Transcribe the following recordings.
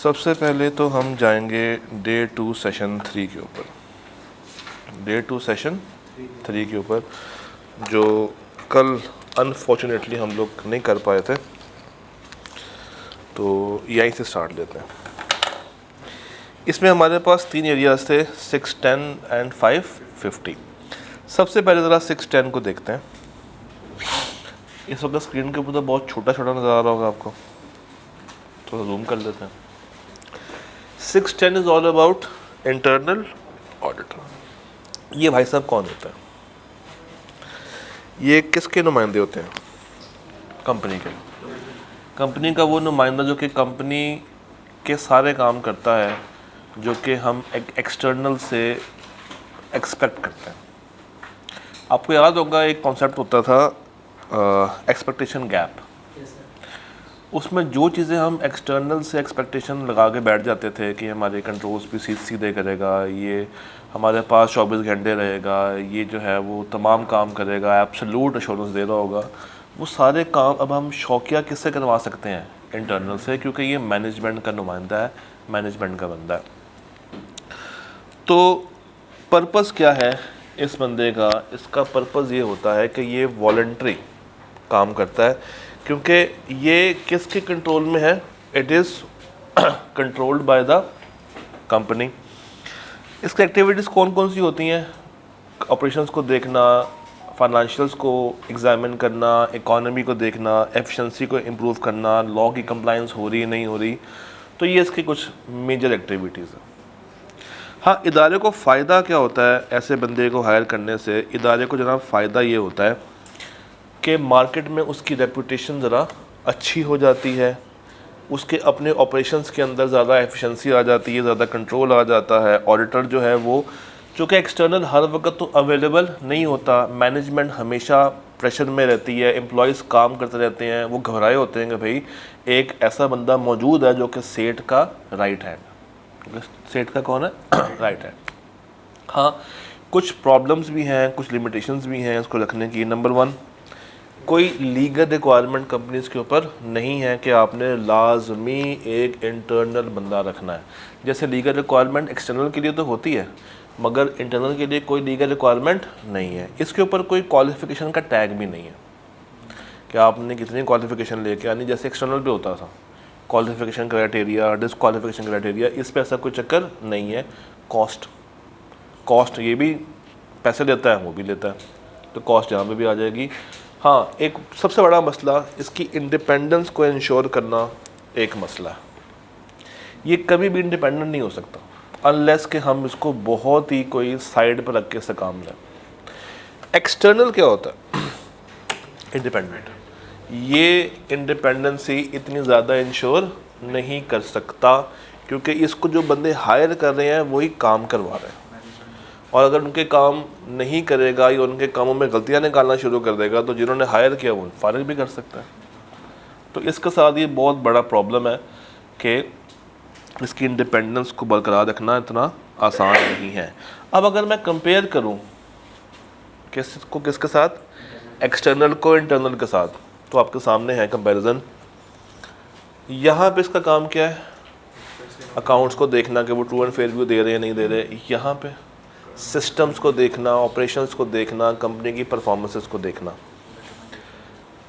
सबसे पहले तो हम जाएंगे डे 2 सेशन 3 के ऊपर। डे 2 सेशन 3 के ऊपर जो कल अनफॉर्चुनेटली हम लोग नहीं कर पाए थे, तो यहीं से स्टार्ट लेते हैं। इसमें हमारे पास 3 एरियाज़ थे, 6, 10 एंड 5, 50। सबसे पहले ज़रा 6, 10 को देखते हैं। इस वक्त स्क्रीन के ऊपर तो बहुत छोटा छोटा नज़र आ रहा होगा आपको, तो जूम कर लेते हैं। 6, 10 is all about internal auditor. ये भाई साहब कौन होता है? ये किसके नुमाइंदे होते हैं? कंपनी के। कंपनी का वो नुमाइंदा जो कि कंपनी के सारे काम करता है जो कि हम एक्सटर्नल से एक्सपेक्ट करते हैं। आपको याद होगा एक कॉन्सेप्ट होता था एक्सपेक्टेशन गैप। उसमें जो चीज़ें हम एक्सटर्नल से एक्सपेक्टेशन लगा के बैठ जाते थे कि हमारे कंट्रोल्स भी सीधे करेगा, ये हमारे पास 24 घंटे रहेगा, ये जो है वो तमाम काम करेगा, एब्सोल्यूट एश्योरेंस दे रहा होगा, वो सारे काम अब हम शौकिया किससे करवा सकते हैं? इंटरनल से, क्योंकि ये मैनेजमेंट का नुमाइंदा है, मैनेजमेंट का बंदा है। तो पर्पस क्या है इस बंदे का? इसका पर्पस ये होता है कि ये वॉलंटरी काम करता है, क्योंकि ये किसके कंट्रोल में है? It is controlled by the company. इसकी एक्टिविटीज़ कौन कौन सी होती हैं? ऑपरेशंस को देखना, फाइनेंशियल्स को एग्जामिन करना, इकोनॉमी को देखना, एफिशिएंसी को इम्प्रूव करना, लॉ की कंप्लायंस हो रही है नहीं हो रही। तो ये इसकी कुछ मेजर एक्टिविटीज़ हैं। हाँ, इदारे को फ़ायदा क्या होता है ऐसे बंदे को हायर करने से? इदारे को जनाब फ़ायदा ये होता है कि मार्केट में उसकी रेपुटेशन ज़रा अच्छी हो जाती है, उसके अपने ऑपरेशंस के अंदर ज़्यादा एफिशिएंसी आ जाती है, ज़्यादा कंट्रोल आ जाता है। ऑडिटर जो है वो, चूँकि एक्सटर्नल हर वक्त तो अवेलेबल नहीं होता, मैनेजमेंट हमेशा प्रेशर में रहती है, एम्प्लॉयज़ काम करते रहते हैं, वो घबराए होते हैं कि भाई एक ऐसा बंदा मौजूद है जो कि सेठ का राइट हैंड। सेठ का कौन है? Right hand. हाँ, कुछ प्रॉब्लम्स भी हैं, कुछ लिमिटेशंस भी हैं इसको रखने की। नंबर 1, कोई लीगल रिक्वायरमेंट कंपनीज के ऊपर नहीं है कि आपने लाजमी एक इंटरनल बंदा रखना है। जैसे लीगल रिक्वायरमेंट एक्सटर्नल के लिए तो होती है, मगर इंटरनल के लिए कोई लीगल रिक्वायरमेंट नहीं है। इसके ऊपर कोई क्वालिफ़िकेशन का टैग भी नहीं है कि आपने कितनी क्वालिफ़िकेशन लेके आनी, जैसे एक्सटर्नल पे होता था क्वालिफ़िकेशन क्राइटेरिया, डिसक्वालिफ़िकेशन क्राइटेरिया। इस पे ऐसा कोई चक्कर नहीं है। कॉस्ट ये भी पैसे लेता है, वो भी लेता है, तो कॉस्ट यहाँ पे भी आ जाएगी। हाँ, एक सबसे बड़ा मसला इसकी इंडिपेंडेंस को इंश्योर करना एक मसला है। ये कभी भी इंडिपेंडेंट नहीं हो सकता अनलेस कि हम इसको बहुत ही कोई साइड पर रख के इससे काम लें। एक्सटर्नल क्या होता है? इंडिपेंडेंट। ये इंडिपेंडेंसी इतनी ज़्यादा इंश्योर नहीं कर सकता, क्योंकि इसको जो बंदे हायर कर रहे हैं वही काम करवा रहे हैं, और अगर उनके काम नहीं करेगा या उनके कामों में गलतियां निकालना शुरू कर देगा तो जिन्होंने हायर किया वो फारिग भी कर सकता है। तो इसके साथ ये बहुत बड़ा प्रॉब्लम है कि इसकी इंडिपेंडेंस को बरकरार रखना इतना आसान नहीं है। अब अगर मैं कंपेयर करूं किसके साथ? एक्सटर्नल को इंटरनल के साथ, तो आपके सामने है कंपैरिजन। यहाँ पे इसका काम क्या है? अकाउंट्स को देखना कि वो ट्रू एंड फेयर व्यू दे रहे हैं नहीं दे रहे। यहाँ पे सिस्टम्स को देखना, ऑपरेशंस को देखना, कंपनी की परफॉर्मेंसेस को देखना।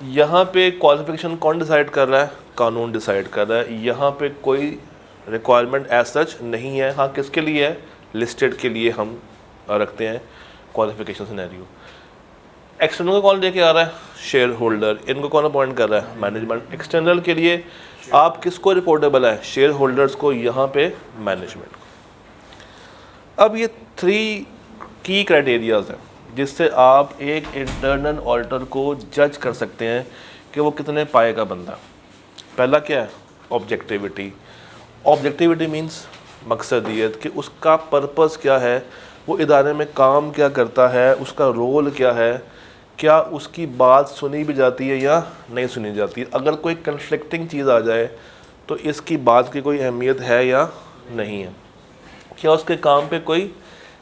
यहाँ पे क्वालिफिकेशन कौन डिसाइड कर रहा है? कानून डिसाइड कर रहा है। यहाँ पे कोई रिक्वायरमेंट एज सच नहीं है। हाँ, किसके लिए है? लिस्टेड के लिए हम रखते हैं क्वालिफिकेशन सिनेरियो। एक्सटर्नल को कौन लेके आ रहा है? Share holder. इनको कौन अपॉइंट कर रहा है? मैनेजमेंट। एक्सटर्नल के लिए आप किसको रिपोर्टेबल है? शेयर होल्डर्स को, यहाँ पे मैनेजमेंट को। अब ये 3 की क्राइटेरियाज हैं जिससे आप एक इंटरनल ऑडिटर को जज कर सकते हैं कि वो कितने पाए का बंदा। पहला क्या है? ऑब्जेक्टिविटी। ऑब्जेक्टिविटी मीन्स मकसदियत, कि उसका पर्पस क्या है, वो इदारे में काम क्या करता है, उसका रोल क्या है, क्या उसकी बात सुनी भी जाती है या नहीं सुनी जाती। अगर कोई कन्फ्लिक्टिंग चीज़ आ जाए तो इसकी बात की कोई अहमियत है या नहीं है। क्या उसके काम पे कोई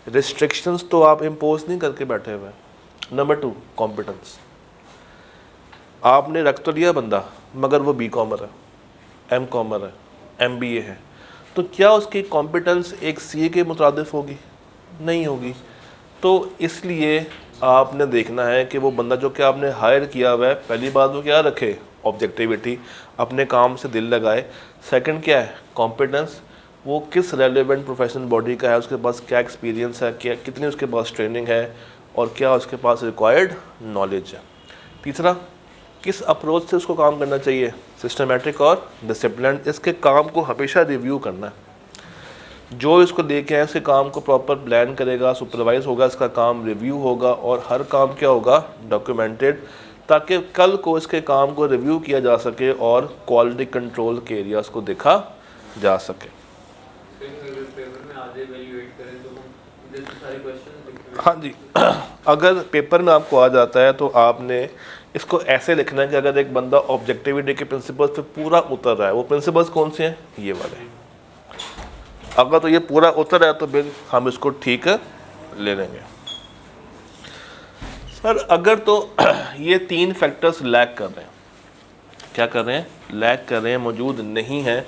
रिस्ट्रिक्शंस तो आप इम्पोज नहीं करके बैठे हुए। Number 2, competence. आपने रख तो लिया बंदा, मगर वो बी कॉमर है, एम कॉमर है, MBA है, तो क्या उसकी कॉम्पिटेंस एक सीए के मुताबिक होगी? नहीं होगी। तो इसलिए आपने देखना है कि वो बंदा जो कि आपने हायर किया हुआ है, पहली बात वो क्या रखे, ऑब्जेक्टिविटी, अपने काम से दिल लगाए। सेकंड क्या है, कॉम्पिटेंस, वो किस रेलेवेंट प्रोफेशनल बॉडी का है, उसके पास क्या एक्सपीरियंस है, क्या कितनी उसके पास ट्रेनिंग है और क्या उसके पास रिक्वायर्ड नॉलेज है। तीसरा, किस अप्रोच से उसको काम करना चाहिए, सिस्टमेटिक और डिसिप्लिन। इसके काम को हमेशा रिव्यू करना है। जो इसको लेके आए उसके काम को प्रॉपर प्लान करेगा, सुपरवाइज होगा, इसका काम रिव्यू होगा और हर काम क्या होगा, डॉक्यूमेंटेड, ताकि कल को इसके काम को रिव्यू किया जा सके और क्वालिटी कंट्रोल के एरियाज को देखा जा सके। हाँ जी, अगर पेपर में आपको आ जाता है तो आपने इसको ऐसे लिखना है कि अगर एक बंदा ऑब्जेक्टिविटी के प्रिंसिपल्स पे पूरा उतर रहा है, वो प्रिंसिपल्स कौन से हैं, ये वाले, अगर तो ये पूरा उतर है तो फिर हम इसको ठीक ले लेंगे। सर अगर तो ये 3 फैक्टर्स लैक कर रहे हैं, क्या कर रहे हैं, लैक कर रहे हैं, मौजूद नहीं है,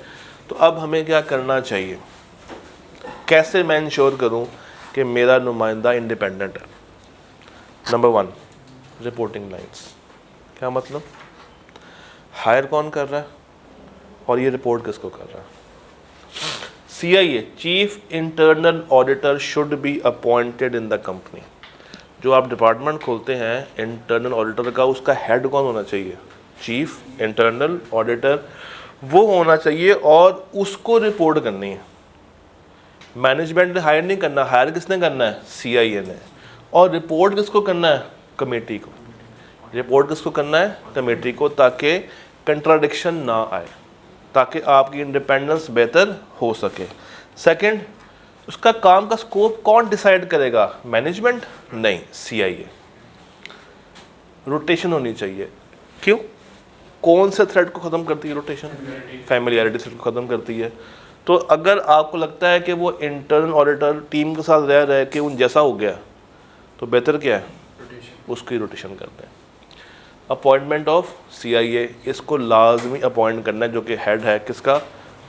तो अब हमें क्या करना चाहिए, कैसे मैं इंश्योर करूं कि मेरा नुमाइंदा इंडिपेंडेंट है। Number 1, reporting lines. क्या मतलब, हायर कौन कर रहा है और ये रिपोर्ट किसको कर रहा है। CIA, chief internal auditor, should be appointed in the company. जो आप डिपार्टमेंट खोलते हैं इंटरनल ऑडिटर का, उसका हेड कौन होना चाहिए, चीफ इंटरनल ऑडिटर, वो होना चाहिए और उसको रिपोर्ट करनी है। मैनेजमेंट ने हायर नहीं करना, हायर किसने करना है, CIA ने, और रिपोर्ट किसको करना है, कमेटी को। रिपोर्ट किसको करना है, कमेटी को, ताकि कंट्राडिक्शन ना आए, ताकि आपकी इंडिपेंडेंस बेहतर हो सके। सेकंड, उसका काम का स्कोप कौन डिसाइड करेगा, मैनेजमेंट नहीं, CIA। रोटेशन होनी चाहिए, क्यों, कौन से थ्रेड को ख़त्म करती है रोटेशन, फैमिलियरिटी थ्रेड को ख़त्म करती है। तो अगर आपको लगता है कि वो इंटरनल ऑडिटर टीम के साथ रह रहे कि उन जैसा हो गया, तो बेहतर क्या है, उसकी रोटेशन करते हैं। अपॉइंटमेंट ऑफ CIA, इसको लाजमी अपॉइंट करना है, जो कि हेड है किसका,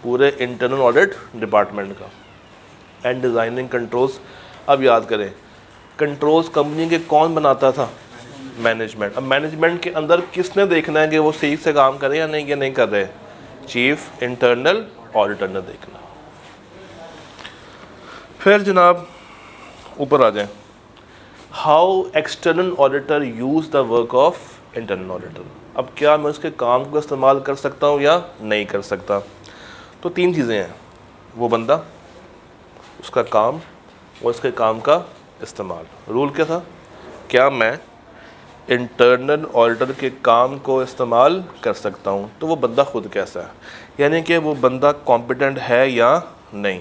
पूरे इंटरनल ऑडिट डिपार्टमेंट का। एंड डिज़ाइनिंग कंट्रोल्स, अब याद करें कंट्रोल्स कंपनी के कौन बनाता था, मैनेजमेंट। अब मैनेजमेंट के अंदर किसने देखना है कि वो सही से काम करे या नहीं कर रहे, चीफ इंटरनल ऑडिटर ने देखना। फिर जनाब ऊपर आ जाएं, how external auditor use the work of internal auditor. अब क्या मैं उसके काम को इस्तेमाल कर सकता हूँ या नहीं कर सकता। तो 3 चीज़ें हैं, वो बंदा, उसका काम और उसके काम का इस्तेमाल। रूल क्या था, क्या मैं इंटरनल ऑडिटर के काम को इस्तेमाल कर सकता हूँ, तो वो बंदा खुद कैसा है, यानी कि वो बंदा कॉम्पिटेंट है या नहीं,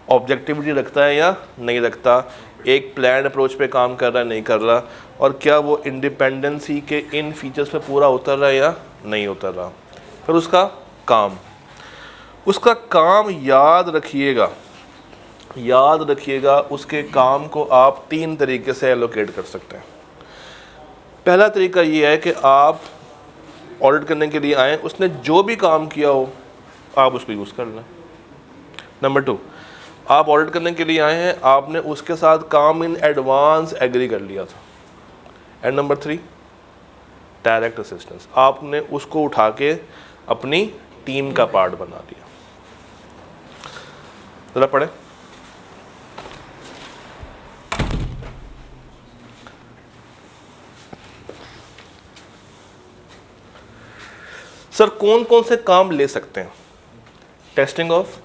ऑब्जेक्टिविटी रखता है या नहीं रखता, एक प्लान अप्रोच पे काम कर रहा है नहीं कर रहा, और क्या वो इंडिपेंडेंसी के इन फीचर्स पे पूरा उतर रहा है या नहीं उतर रहा। फिर उसका काम याद रखिएगा, उसके काम को आप 3 तरीके से एलोकेट कर सकते हैं। पहला तरीका ये है कि आप ऑडिट करने के लिए आएँ, उसने जो भी काम किया हो आप उसको यूज़ कर लें। नंबर 2, आप ऑडिट करने के लिए आए हैं, आपने उसके साथ काम इन एडवांस एग्री कर लिया था। एंड नंबर 3, डायरेक्ट असिस्टेंस, आपने उसको उठा के अपनी टीम का पार्ट बना दिया। जरा पढ़े, सर कौन कौन से काम ले सकते हैं, testing of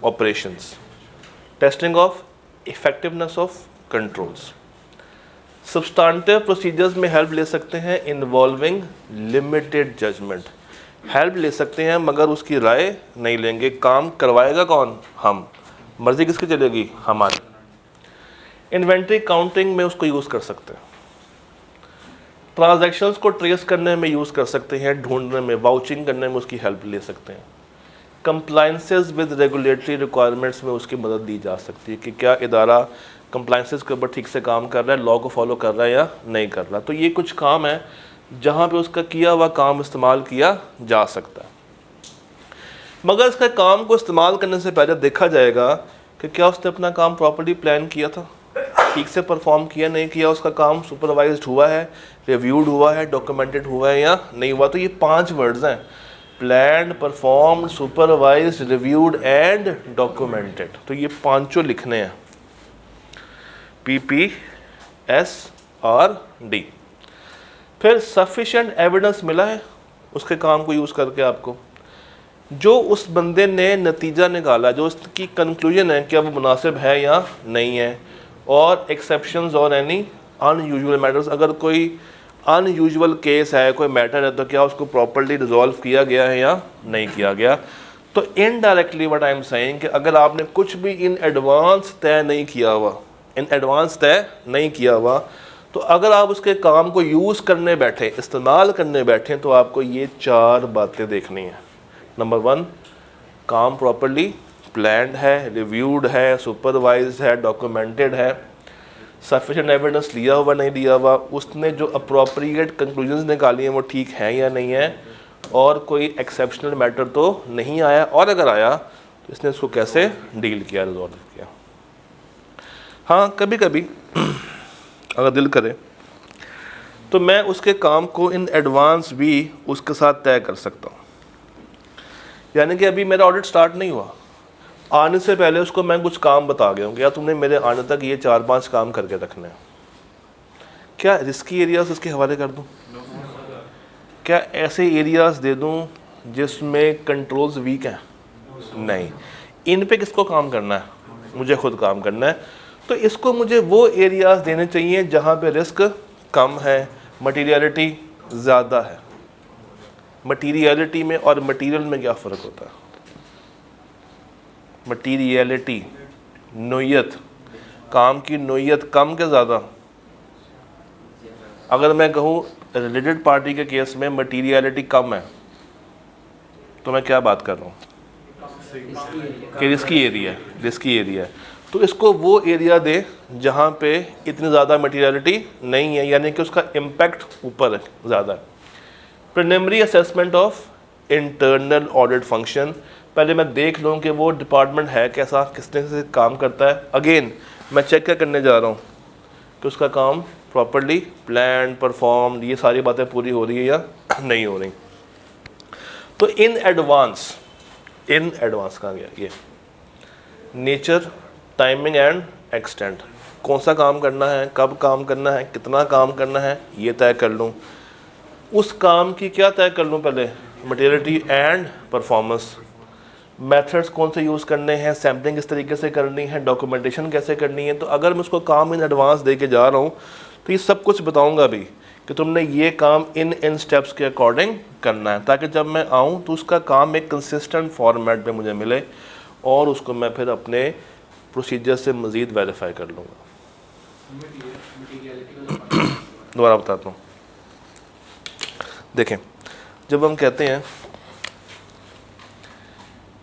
operations, testing of effectiveness of controls, substantive procedures में हेल्प ले सकते हैं इन्वॉल्विंग लिमिटेड जजमेंट, हेल्प ले सकते हैं मगर उसकी राय नहीं लेंगे, काम करवाएगा कौन, हम, मर्जी किसकी चलेगी, हमारी। इन्वेंट्री काउंटिंग में उसको यूज़ कर सकते हैं, ट्रांजैक्शंस को ट्रेस करने में यूज़ कर सकते हैं, ढूंढने में, वाउचिंग करने में उसकी हेल्प ले सकते हैं, कंप्लाइंसेस विद रेगुलेटरी रिक्वायरमेंट्स में उसकी मदद दी जा सकती है कि क्या इदारा कंप्लाइंसेस के ऊपर ठीक से काम कर रहा है, लॉ को फॉलो कर रहा है या नहीं कर रहा। तो ये कुछ काम है जहाँ पे उसका किया हुआ काम इस्तेमाल किया जा सकता है। मगर इसके काम को इस्तेमाल करने से पहले देखा जाएगा कि क्या उसने अपना काम प्रॉपर्ली प्लान किया था, ठीक से परफॉर्म किया नहीं किया, उसका काम सुपरवाइज्ड हुआ है, रिव्यूड हुआ है, डॉक्यूमेंटेड हुआ है या नहीं हुआ। तो ये 5 वर्ड्स हैं, planned, performed, supervised, reviewed and documented. तो ये 5 लिखने हैं, PPSRD। फिर सफिशिएंट एविडेंस मिला है उसके काम को यूज़ करके आपको, जो उस बंदे ने नतीजा निकाला, जो उसकी कंक्लूजन है कि अब मुनासिब है या नहीं है, और एक्सेप्शंस और एनी अनयूजुअल मैटर्स, अगर कोई अनयूजुअल केस है, कोई मैटर है, तो क्या उसको प्रॉपर्ली रिजॉल्व किया गया है या नहीं किया गया। तो indirectly what I am saying कि अगर आपने कुछ भी इन एडवांस तय नहीं किया हुआ, तो अगर आप उसके काम को यूज़ करने बैठे, इस्तेमाल करने बैठे, तो आपको ये 4 बातें देखनी है। नंबर 1, काम प्रॉपर्ली प्लान्ड है, रिव्यूड है, सुपरवाइज्ड है, डॉक्यूमेंटेड है, सफिशिएंट एविडेंस लिया हुआ नहीं लिया हुआ, उसने जो अप्रोप्रिएट कंक्लूजन्स निकाली हैं वो ठीक है या नहीं है, और कोई एक्सेप्शनल मैटर तो नहीं आया, और अगर आया तो इसने उसको कैसे डील किया, रिजॉल्व किया। हाँ, कभी कभी अगर दिल करे तो मैं उसके काम को इन एडवांस भी उसके साथ तय कर सकता हूँ। यानी कि अभी मेरा ऑडिट स्टार्ट नहीं हुआ, आने से पहले उसको मैं कुछ काम बता गया हूँ कि यार तुमने मेरे आने तक ये 4-5 काम करके रखने हैं। क्या रिस्की एरियाज उसके हवाले कर दूँ? क्या ऐसे एरियाज दे दूँ जिसमें कंट्रोल्स वीक हैं? नहीं। इन पे किसको काम करना है? मुझे खुद काम करना है। तो इसको मुझे वो एरियाज देने चाहिए जहाँ पे रिस्क कम है, मटीरियलिटी ज़्यादा है। मटीरियलिटी में और मटीरियल में क्या फ़र्क होता है? मटीरियलिटी, नोयत, काम की नोयत कम के ज़्यादा। अगर मैं कहूँ रिलेटेड पार्टी के केस में मटीरियलिटी कम है, तो मैं क्या बात कर रहा हूँ कि रिस्की एरिया है। तो इसको वो एरिया दे जहाँ पे इतनी ज़्यादा मटीरियलिटी नहीं है, यानी कि उसका इम्पैक्ट ऊपर है, ज़्यादा है। Preliminary assessment of internal audit function, पहले मैं देख लूँ कि वो डिपार्टमेंट है कैसा, किसने से काम करता है। अगेन मैं चेक क्या करने जा रहा हूँ कि उसका काम प्रॉपर्ली प्लान, परफॉर्म, ये सारी बातें पूरी हो रही है या नहीं हो रही। तो इन एडवांस कहाँ गया ये, नेचर, टाइमिंग एंड एक्सटेंट, कौन सा काम करना है, कब काम करना है, कितना काम करना है, ये तय कर लूँ। उस काम की क्या तय कर लूँ पहले, मटेरियलिटी एंड परफॉर्मेंस, मेथड्स कौन से यूज़ करने हैं, सैम्पलिंग किस तरीके से करनी है, डॉक्यूमेंटेशन कैसे करनी है। तो अगर मैं उसको काम इन एडवांस दे के जा रहा हूँ तो ये सब कुछ बताऊँगा भी कि तुमने ये काम इन स्टेप्स के अकॉर्डिंग करना है, ताकि जब मैं आऊँ तो उसका काम एक कंसिस्टेंट फॉर्मेट पे मुझे मिले और उसको मैं फिर अपने प्रोसीजर से मज़ीद वेरीफाई कर लूँगा। दोबारा बताता हूँ, देखें, जब हम कहते हैं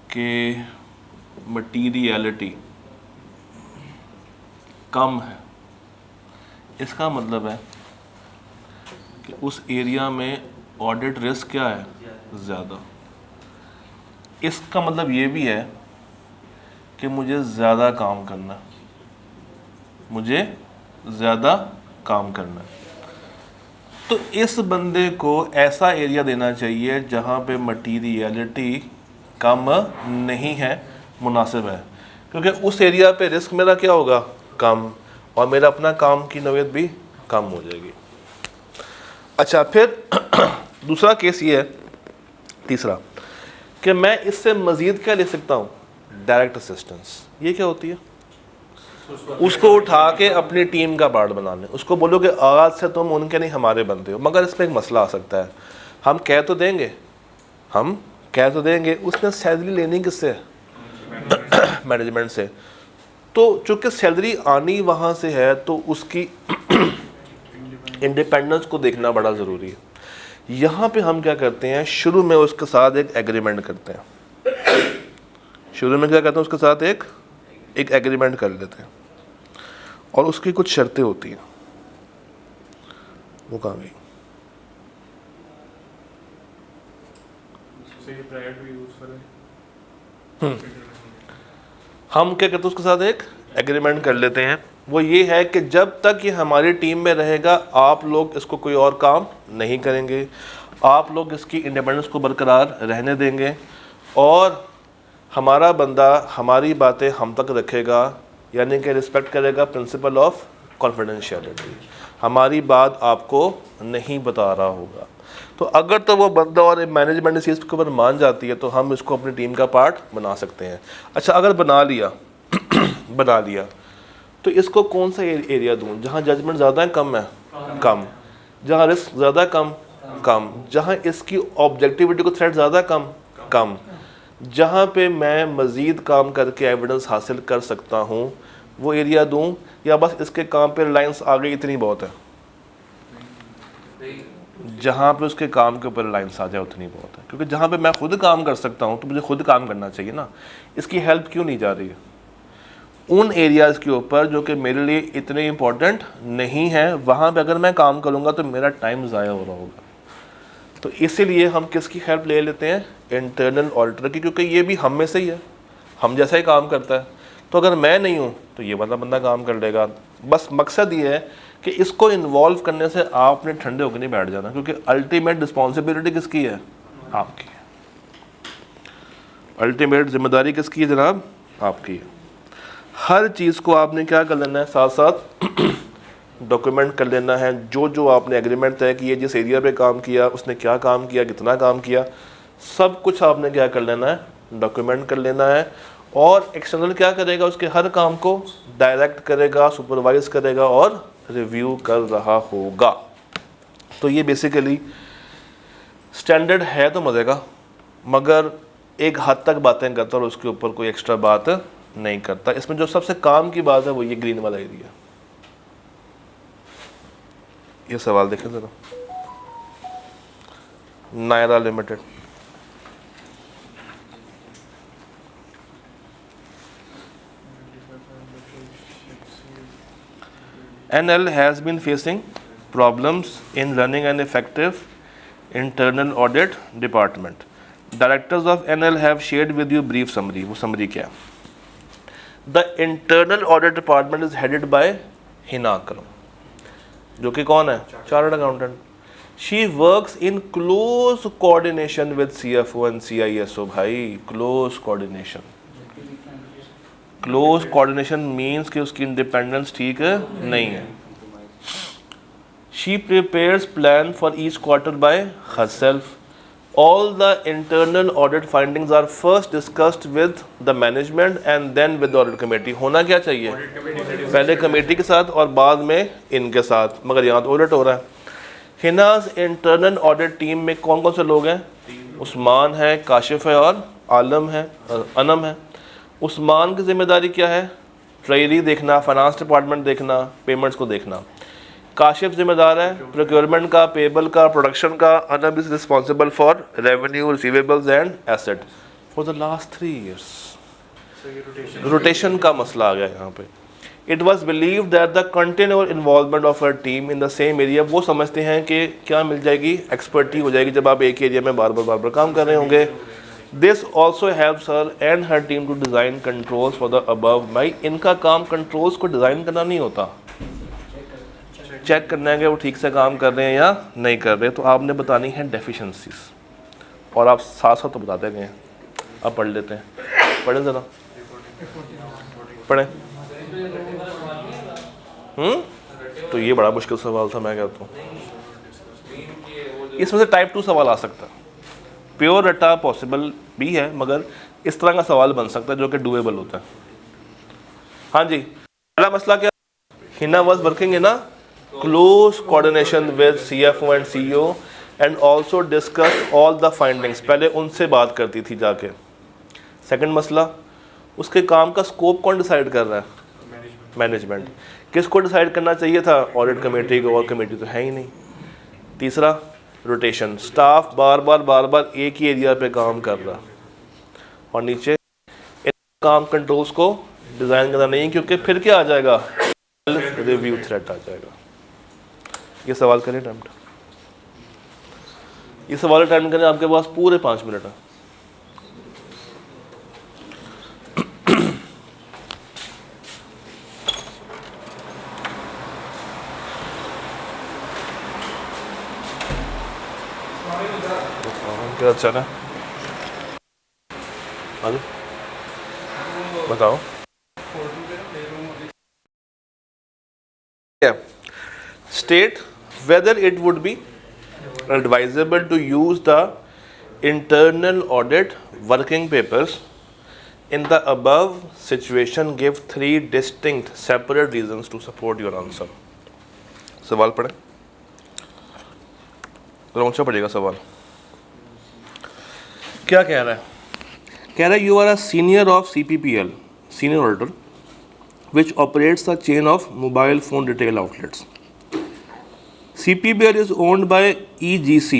कि मटीरियलिटी कम है, इसका मतलब है कि उस एरिया में ऑडिट रिस्क क्या है, ज़्यादा। इसका मतलब ये भी है कि मुझे ज़्यादा काम करना है, तो इस बंदे को ऐसा एरिया देना चाहिए जहाँ पे मटीरियलिटी कम नहीं है, मुनासिब है, क्योंकि उस एरिया पे रिस्क मेरा क्या होगा, कम, और मेरा अपना काम की नौयत भी कम हो जाएगी। अच्छा, फिर दूसरा केस ये है, तीसरा, कि मैं इससे मज़ीद क्या ले सकता हूँ, डायरेक्ट असिस्टेंस। ये क्या होती है? उसको उठा के अपनी टीम का पार्ट बना लें, उसको बोलो कि आज से तुम उनके नहीं हमारे बनते हो। मगर इसमें एक मसला आ सकता है, हम कह तो देंगे, उसने सैलरी लेनी किससे है? मैनेजमेंट से। तो चूँकि सैलरी आनी वहाँ से है, तो उसकी इंडिपेंडेंस को देखना बड़ा ज़रूरी है। यहाँ पे हम क्या करते हैं, शुरू में उसके साथ एक एग्रीमेंट करते हैं, उसके साथ एक एग्रीमेंट कर लेते हैं, और उसकी कुछ शर्तें होती हैं। वो कहाँ गई? हम क्या करते हैं उसके साथ एक एग्रीमेंट कर लेते हैं, वो ये है कि जब तक ये हमारी टीम में रहेगा आप लोग इसको कोई और काम नहीं करेंगे, आप लोग इसकी इंडिपेंडेंस को बरकरार रहने देंगे और हमारा बंदा हमारी बातें हम तक रखेगा, यानी कि रिस्पेक्ट करेगा प्रिंसिपल ऑफ कॉन्फिडेंशियलिटी, हमारी बात आपको नहीं बता रहा होगा। तो अगर तो वो बंदा और मैनेजमेंट इस चीज़ के ऊपर मान जाती है तो हम इसको अपनी टीम का पार्ट बना सकते हैं। अच्छा, अगर बना लिया बना लिया तो इसको कौन सा एरिया दूँ जहाँ जजमेंट ज़्यादा है कम है कम, जहाँ रिस्क ज़्यादा कम कम, जहाँ इसकी ऑब्जेक्टिविटी को थ्रेट ज़्यादा कम कम, जहाँ पे मैं मज़ीद काम करके एविडेंस हासिल कर सकता हूँ वो एरिया दूँ, या बस इसके काम पे रिलायंस आ गई इतनी बहुत है? जहाँ पे उसके काम के ऊपर रिलायंस आ जाए उतनी बहुत है, क्योंकि जहाँ पे मैं खुद काम कर सकता हूँ तो मुझे खुद काम करना चाहिए ना, इसकी हेल्प क्यों नहीं जा रही है उन एरियाज़ के ऊपर जो कि मेरे लिए इतने इम्पोर्टेंट नहीं है, वहाँ पे अगर मैं काम करूँगा तो मेरा टाइम ज़ाया हो रहा होगा। तो इसीलिए हम किसकी हेल्प ले लेते हैं? इंटरनल ऑडिटर की, क्योंकि ये भी हम में से ही है, हम जैसा ही काम करता है। तो अगर मैं नहीं हूँ तो ये वाला बंदा काम कर लेगा। बस मकसद ये है कि इसको इन्वॉल्व करने से आपने ठंडे होकर नहीं बैठ जाना, क्योंकि अल्टीमेट रिस्पॉन्सिबिलिटी किसकी है? आपकी है। अल्टीमेट जिम्मेदारी किसकी है जनाब? आपकी है। हर चीज़ को आपने क्या कर लेना है? साथ साथ डॉक्यूमेंट कर लेना है। जो जो आपने एग्रीमेंट तय किए, जिस एरिया पे काम किया, उसने क्या काम किया, कितना काम किया, सब कुछ आपने क्या कर लेना है? डॉक्यूमेंट कर लेना है। और एक्सटर्नल क्या करेगा? उसके हर काम को डायरेक्ट करेगा, सुपरवाइज करेगा और रिव्यू कर रहा होगा। तो ये बेसिकली स्टैंडर्ड है तो मज़े का, मगर एक हद तक बातें करता और उसके ऊपर कोई एक्स्ट्रा बात नहीं करता। इसमें जो सबसे काम की बात है वो ये ग्रीन वाला एरिया। ये सवाल देखें ज़रा, Nayara Limited, NL has been facing problems in running an effective internal audit department. Directors of NL have shared with you brief summary. वो summary क्या है? The internal audit department is headed by Hina अकरम, जो कि कौन है? Chartered accountant. She works in close coordination with CFO and CISO। भाई close coordination, close coordination means कि उसकी इंडिपेंडेंस ठीक है नहीं है। She prepares plan for each quarter by herself. All the internal audit findings are first discussed with the management and then with the audit committee. होना क्या चाहिए? पहले कमेटी के साथ और बाद में इनके साथ, मगर यहाँ तो ऑडिट हो रहा है। हिनाज इंटरनल ऑडिट टीम में कौन कौन से लोग हैं? उस्मान है, काशिफ है और आलम है, अनम है। उस्मान की जिम्मेदारी क्या है? ट्रेजरी देखना, फाइनेंस डिपार्टमेंट देखना, पेमेंट्स को देखना। काशिफ जिम्मेदार है प्रोक्योरमेंट का, पेबल का, प्रोडक्शन का। अनब is responsible for revenue, receivables and asset. For the last 3 years rotation का मसला आ गया यहाँ पे। It was believe that the continual involvement of a team in the same area. वो समझते हैं कि क्या मिल जाएगी? एक्सपर्टी हो जाएगी जब आप एक एरिया में बार बार काम कर रहे होंगे। This also helps her and her team to design controls for the above। भाई इनका काम कंट्रोल्स को डिज़ाइन करना नहीं होता, चेक करना है कि वो ठीक से काम कर रहे हैं या नहीं कर रहे। तो आपने बतानी है डेफिशिएंसीज, और आप साथ साथ तो बताते गए हैं। अब पढ़ लेते हैं, पढ़ें ज़रा, पढ़ें। तो ये बड़ा मुश्किल सवाल था, मैं कहता हूँ इसमें से टाइप 2 सवाल आ सकता है। प्योर रटा पॉसिबल भी है, मगर इस तरह का सवाल बन सकता है जो कि डूएबल होता है। हाँ जी, पहला मसला क्या? Hina was working in a close coordination with CFO and CEO and also discuss all the findings. पहले उनसे बात करती थी जाके। सेकंड मसला, उसके काम का स्कोप कौन डिसाइड कर रहा है? मैनेजमेंट। किसको डिसाइड करना चाहिए था? ऑडिट कमेटी को, और कमेटी तो है ही नहीं। तीसरा, रोटेशन, स्टाफ बार बार एक ही एरिया पे काम कर रहा। और नीचे काम कंट्रोल्स को डिज़ाइन करना नहीं, क्योंकि फिर क्या आ जाएगा? रिव्यू थ्रेट आ जाएगा। ये सवाल करें अटेम्प्ट, ये सवाल अटेम्प्ट करें। आपके पास पूरे 5 मिनट है। क्या अच्छा ना, हाँ जी बताओ। State whether it would be advisable to use the internal audit working papers in the above situation. Give 3 distinct separate reasons to support your answer. सवाल पढ़ें, ऊंचा पड़ेगा सवाल। क्या कह रहा है? कह रहा है you are a senior of CPPL, senior auditor, which operates a chain of mobile phone retail outlets. CPPL is owned by EGC,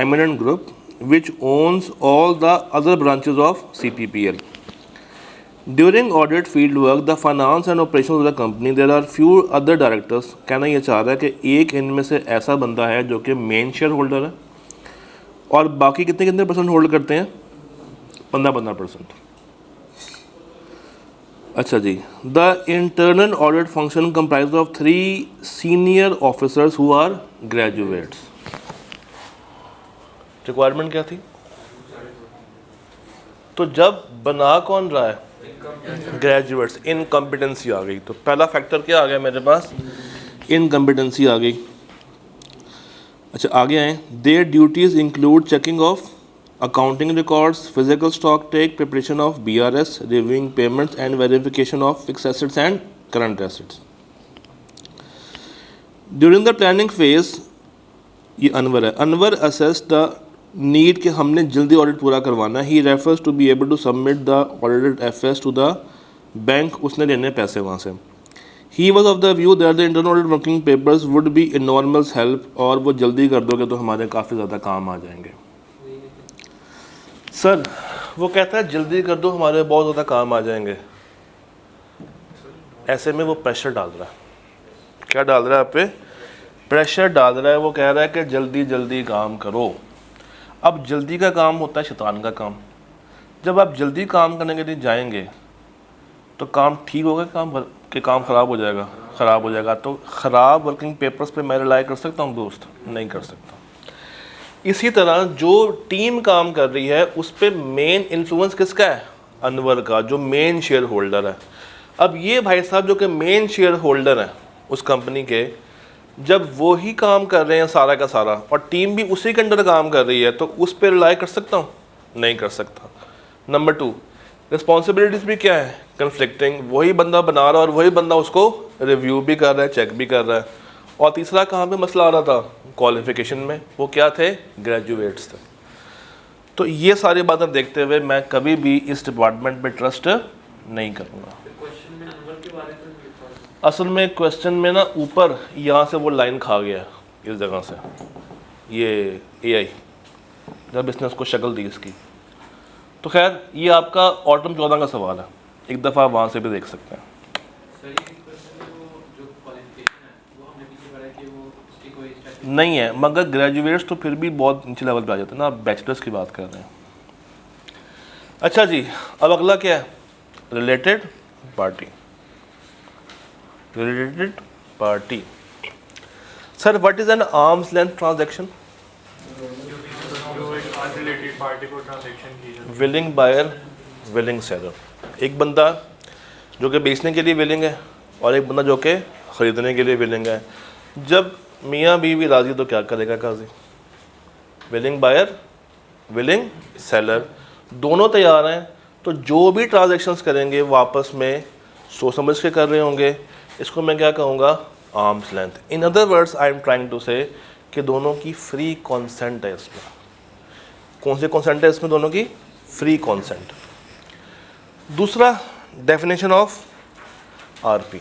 Eminent Group, which owns all the other branches of CPPL. During audit fieldwork, the finance and operations of the company, there are few other directors. कहना ये चाह रहा है कि एक इनमें से ऐसा बंदा है जो कि मेन शेयर होल्डर है और बाकी कितने कितने परसेंट होल्ड करते हैं? 15%। अच्छा जी, the internal audit function comprise of 3 senior officers who are graduates. Requirement क्या थी? तो जब बना कौन रहा है? ग्रेजुएट्स। इनकम्पिटेंसी आ गई, तो पहला फैक्टर क्या आ गया मेरे पास? इनकम्पिटेंसी आ गई। अच्छा आगे आए, their duties include checking of accounting records, physical stock take, preparation of BRS, reviewing payments and verification of fixed assets and current assets. During the planning phase, ये अनवर है, अनवर assessed the need कि हमने जल्दी audit पूरा करवाना। He refers to be able to submit the audited FS to the bank, उसने लेने पैसे वहाँ से। He was of the view that the internal audit working papers would be enormous help, और वो जल्दी कर दोगे तो हमारे काफ़ी ज़्यादा काम आ जाएंगे। सर वो कहता है जल्दी कर दो हमारे बहुत ज़्यादा काम आ जाएंगे, ऐसे में वो प्रेशर डाल रहा है। क्या डाल रहा है आप पे? प्रेशर डाल रहा है। वो कह रहा है कि जल्दी जल्दी काम करो। अब जल्दी का काम होता है शैतान का काम। जब आप जल्दी काम करने के लिए जाएंगे तो काम ठीक होगा, काम ख़राब हो जाएगा? ख़राब हो जाएगा। तो ख़राब वर्किंग पेपर्स पे मैं रिलाई कर सकता हूँ दोस्त? नहीं कर सकता। इसी तरह जो टीम काम कर रही है उस पर मेन इन्फ्लुएंस किसका है? अनवर का, जो मेन शेयर होल्डर है। अब ये भाई साहब जो कि मेन शेयर होल्डर है उस कंपनी के, जब वो ही काम कर रहे हैं सारा का सारा और टीम भी उसी के अंडर काम कर रही है, तो उस पर रिलाई कर सकता हूँ? नहीं कर सकता। नंबर 2, रिस्पॉन्सिबिलिटीज़ भी क्या है? कन्फ्लिक्टिंग। वही बंदा बना रहा है और वही बंदा उसको रिव्यू भी कर रहा है, चेक भी कर रहा है। और तीसरा कहाँ पे मसला आ रहा था? क्वालिफिकेशन में। वो क्या थे? ग्रेजुएट्स थे। तो ये सारी बातें देखते हुए मैं कभी भी इस डिपार्टमेंट पे ट्रस्ट नहीं करूँगा। असल में क्वेश्चन में ना ऊपर यहाँ से वो लाइन खा गया इस जगह से, ये AI जब इसने उसको शक्ल दी इसकी। तो खैर ये आपका ऑटम 14 का सवाल है, एक दफ़ा वहाँ से भी देख सकते हैं। नहीं है, मगर ग्रेजुएट्स तो फिर भी बहुत नीचे लेवल पे आ जाते हैं ना, आप बैचलर्स की बात कर रहे हैं। अच्छा जी, अब अगला क्या है? Related party. Related party. Sir what is an arm's length transaction? Willing buyer, willing seller. एक बंदा जो कि बेचने के लिए विलिंग है और एक बंदा जो कि ख़रीदने के लिए विलिंग है। जब मियाँ बीवी राज़ी तो क्या करेगा काजी? विलिंग बायर, विलिंग सेलर, दोनों तैयार हैं, तो जो भी ट्रांजैक्शंस करेंगे वो आपस में सोच समझ के कर रहे होंगे। इसको मैं क्या कहूँगा? Arm's length. In other words I am trying to say कि दोनों की फ्री कॉन्सेंट है इसमें। कौन सी कॉन्सेंट है इसमें? दोनों की फ्री कॉन्सेंट। दूसरा definition of RP।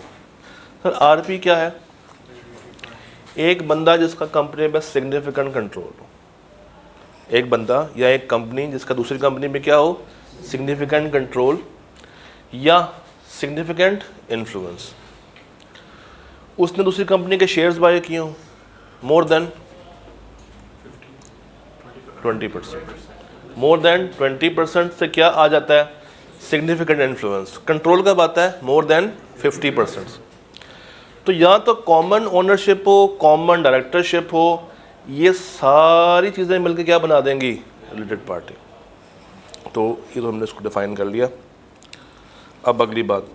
Sir RP क्या है? एक बंदा जिसका कंपनी में सिग्निफिकेंट कंट्रोल हो। एक बंदा या एक कंपनी जिसका दूसरी कंपनी में क्या हो? सिग्निफिकेंट कंट्रोल या सिग्निफिकेंट इन्फ्लुएंस। उसने दूसरी कंपनी के शेयर्स बाय किए हों मोर देन 20%। मोर देन 20% से क्या आ जाता है? Significant influence. कंट्रोल कब आता है? More than 50%। तो या तो कॉमन ओनरशिप हो, कॉमन डायरेक्टरशिप हो, ये सारी चीज़ें मिलकर क्या बना देंगी? Related party. तो ये तो हमने इसको डिफाइन कर लिया। अब अगली बात,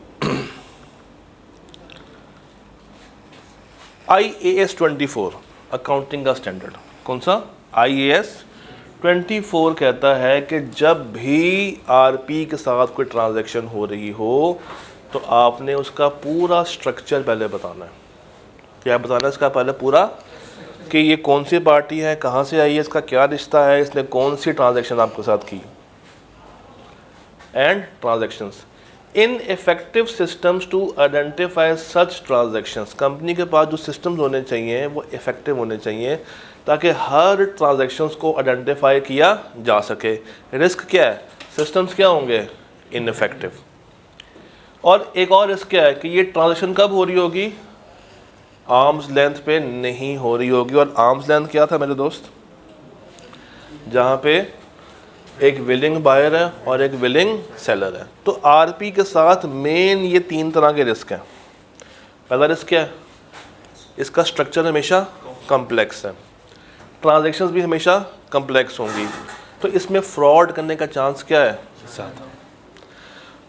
IAS 24 अकाउंटिंग का स्टैंडर्ड। कौन सा? IAS 24 कहता है कि जब भी आरपी के साथ कोई ट्रांजैक्शन हो रही हो तो आपने उसका पूरा स्ट्रक्चर पहले बताना है। क्या बताना है इसका पहले पूरा, कि ये कौन सी पार्टी है, कहाँ से आई है, इसका क्या रिश्ता है, इसने कौन सी ट्रांजैक्शन आपके साथ की। And transactions in effective systems to identify such transactions. Company के पास जो सिस्टम्स होने चाहिए वो इफेक्टिव होने चाहिए ताकि हर ट्रांजैक्शंस को आइडेंटिफाई किया जा सके। रिस्क क्या है? सिस्टम्स क्या होंगे? इनइफेक्टिव। और एक और रिस्क क्या है कि ये ट्रांजैक्शन कब हो रही होगी? आर्म्स लेंथ पे नहीं हो रही होगी। और आर्म्स लेंथ क्या था मेरे दोस्त? जहाँ पे एक विलिंग बायर है और एक विलिंग सेलर है। तो आरपी के साथ मेन ये 3 तरह के रिस्क हैं। पहला रिस्क क्या है? इसका स्ट्रक्चर हमेशा कॉम्प्लेक्स है, ट्रांजैक्शंस भी हमेशा कॉम्प्लेक्स होंगी, तो इसमें फ्रॉड करने का चांस क्या है? ज़्यादा।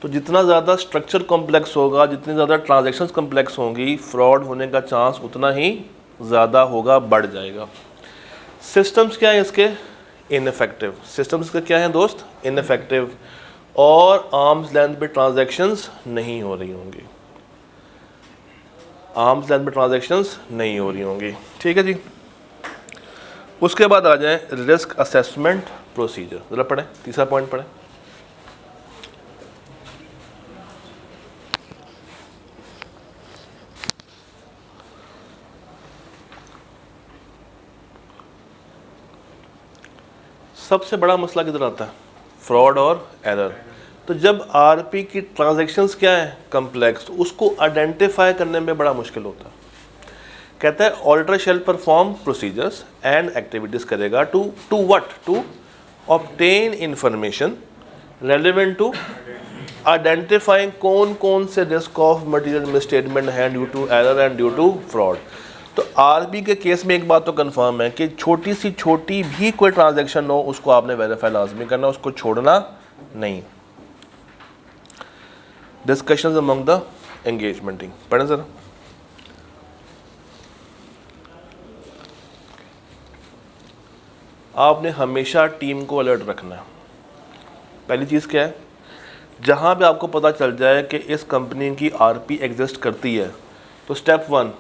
तो जितना ज़्यादा स्ट्रक्चर कॉम्प्लेक्स होगा, जितनी ज़्यादा ट्रांजैक्शंस कॉम्प्लेक्स होंगी, फ्रॉड होने का चांस उतना ही ज़्यादा होगा, बढ़ जाएगा। सिस्टम्स क्या है इसके? इनइफेक्टिव। सिस्टम्स का क्या है दोस्त? इनइफेक्टिव। और आर्म्स लेंथ पे ट्रांजैक्शंस नहीं हो रही होंगी, आर्म्स लेंथ पे ट्रांजैक्शंस नहीं हो रही होंगी। ठीक है जी। उसके बाद आ जाए रिस्क असेसमेंट प्रोसीजर। ज़रा पढ़ें, तीसरा पॉइंट पढ़ें। सबसे बड़ा मसला किधर आता है? फ्रॉड और एरर। तो जब आरपी की ट्रांजैक्शंस क्या है? कॉम्प्लेक्स, तो उसको आइडेंटिफाई करने में बड़ा मुश्किल होता है। कहता है auditor shall perform procedures and activities करेगा to what? To obtain information relevant to identifying कौन कौन से रिस्क ऑफ मटेरियल मिसस्टेटमेंट हैं due to error and due to fraud. तो आरबी के केस में एक बात तो कंफर्म है कि छोटी सी छोटी भी कोई ट्रांजैक्शन हो उसको आपने वेरीफाई लाजमी करना, उसको छोड़ना नहीं। Discussions among the engagement team, पढ़ें जरा। आपने हमेशा टीम को अलर्ट रखना है। पहली चीज़ क्या है? जहाँ पे आपको पता चल जाए कि इस कंपनी की आरपी एग्जिस्ट करती है, तो स्टेप 1